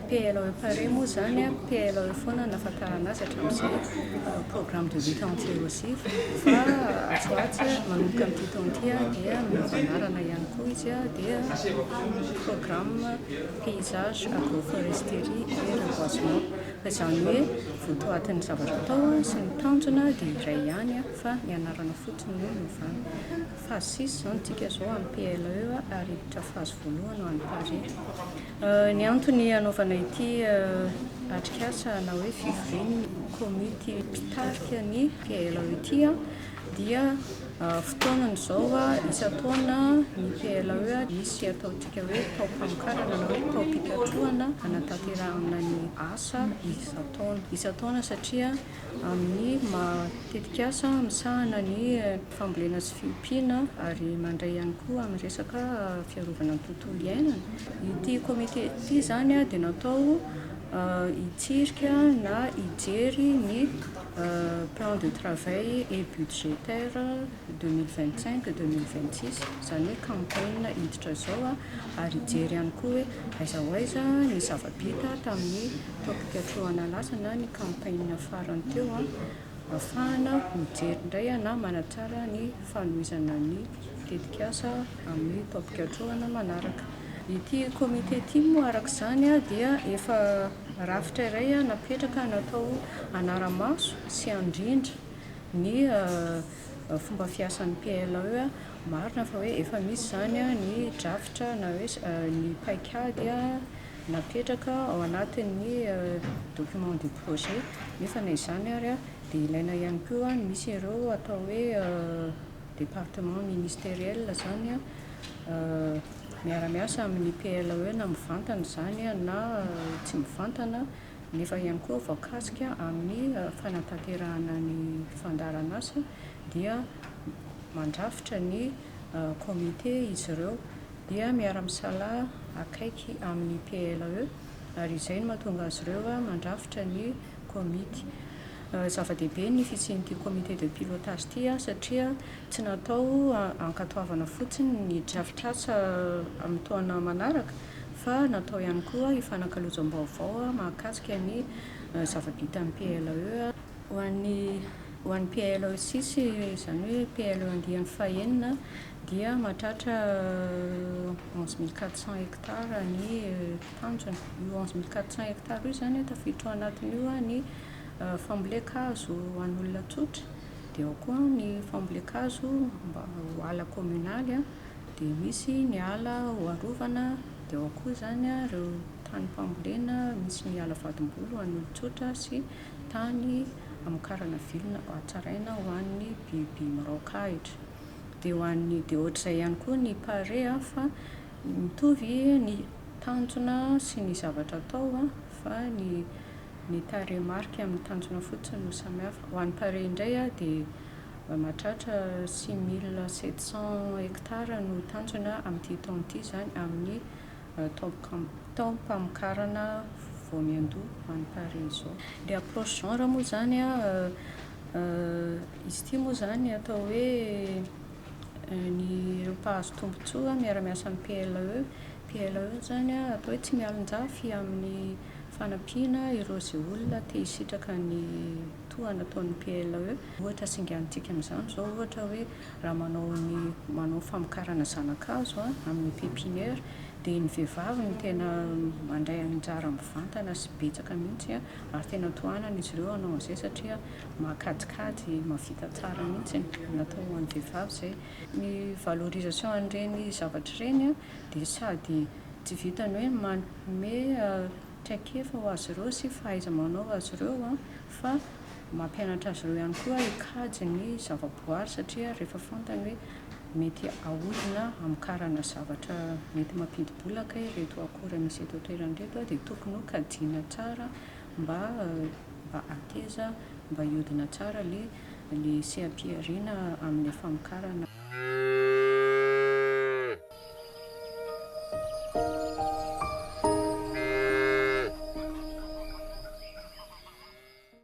PLE Pare moa zany a PLE foana nahafantarana azy hatramin'izay programme de lutte anti-érosive fa atsoatsy manomboka amin'ity taona ity dia mifanarana ihany koa izy dia programme paysage agroforesterie et reboisement fa izany hoe votoatin'ny zavatra atao sy ny tanjona dia iray ihany fa ny anarana fotsiny no novana. Phase 6 zany tsika zao amin'ny PLE ary hiditra phase voalohany ho an'ny Pare. Ny antony anaovana ity atrikasa na hoe fivoriany komity mpitarika ny PLE ity dia fotoanany zao isan-taona ny PLE misy ataontsika hoe taom-pamokarana na hoe taom-pikatrohana hanatanterahana ny asa isan-taona satria amin'ny matetika asa misahana ny fambolena sy fiompiana ary mandray ihany koa amin'ny resaka fiarovana ny tontolo iainana. Ity komite ity zany dia natao hitsirika na hijery ny plan de travail et budgétaire 2025-2026 izany hoe campagne hiditra zao ary hijery ihany koa hoe aiza ho aiza ny zava-bita tamin'ny taom-pikatrohana lasa na ny campagne farany teo ahafahana mijery indray na manatsara ny fanohizana ny tetikasa amin'ny taom-pikatrohana manaraka. Ity komite ity moa arak'izany dia efa rafitra iray napetraka natao anara-maso sy andrindra ny fomba fiasan'ny PLE. Marina fa hoe efa misy zany ny drafitra na hoe ny paikady napetraka ao anatin'ny document du projet nefa na izany ary dia ilaina ihany koa misy ireo atao hoe département ministériel zany miara-miasa amin'ny PLE na mivantana zany na tsy mivantana nefa ihany koa voakasika amin'ny fanatanterahana ny fandarana asa dia mandrafitra ny komite izy ireo dia miara-misala akaiky amin'ny PLE ary izay no mahatonga azy ireo mandrafitra ny komity. Zava-dehibe ny fisian'ity komité de pilotage ity satria tsy natao ankatoavana fotsiny ny drafitr'asa amin'ny taona manaraka fa natao ihany koa hifanankalozam-baovao mahakasika ny zava-bitan'ny PLE ho an'ny PLE 6 izany hoe PLE andian'ny fahaenina dia mahatratra 11 400 hectares ny tanjona. Io 11 400 hectares io zany tafiditra ao anatin'io ny fambolea-kazo ho an'olona tsotra dia ao koa ny fambolea-kazo mba ho ala kominaly dia misy ny ala ho arovana dia ao koa zany ireo tany-pambolena misy ny ala vadim-bolo ho an'olona tsotra sy tany amokarana vilona hatsaraina ho an'ny biby miraokahitra dia ho an'ny dia ohatr'izay ihany koa ny Pare fa mitovy ny tanjona sy ny zavatra atao fa ny taremarika amin'ny tanjona fotsiny no samihafa. Ho an'ny Pare indray dia mahatratra 6700 hectares no tanjona amin'ity taona ity zany amin'ny taom-pamokarana voamiandoha ho an'ny Pare izao. Dia approche genre moa zany izy ity moa zany atao hoe ny mpahazo tombotsoa miara-miasa amin'ny PLE zany atao hoe tsy mialon-jafy amin'ny fanampiana ireo izay olona te hisitraka ny toa nataon'ny PLE. Ohatra singantsika amin'izany zao ohatra hoe raha manao famokarana zanakazo amin'ny pépinière dia ny vehivavy ny tena mandray anjara mivantana sy betsaka mihitsy ary tena tohanana izy ireo hanao an'izay satria mahakajikajy mavita tsara mihitsy natao ho an'ny vehivavy izay. Ny valorisation an'ireny zavatra ireny dia sady tsy vitany hoe manome traikefa ho azy ireo sy fahaiza-manao azy ireo fa mampianatra azy ireo ihany koa hikajy ny zavaboary satria rehefa fantany hoe mety ahodina amokarana zavatra mety mampidi-bolaka ireto akora misy eto an-toerana dia tokony ho kajiana tsara mba ateza mba hihodina tsara le sehampiariana amin'ny famokarana.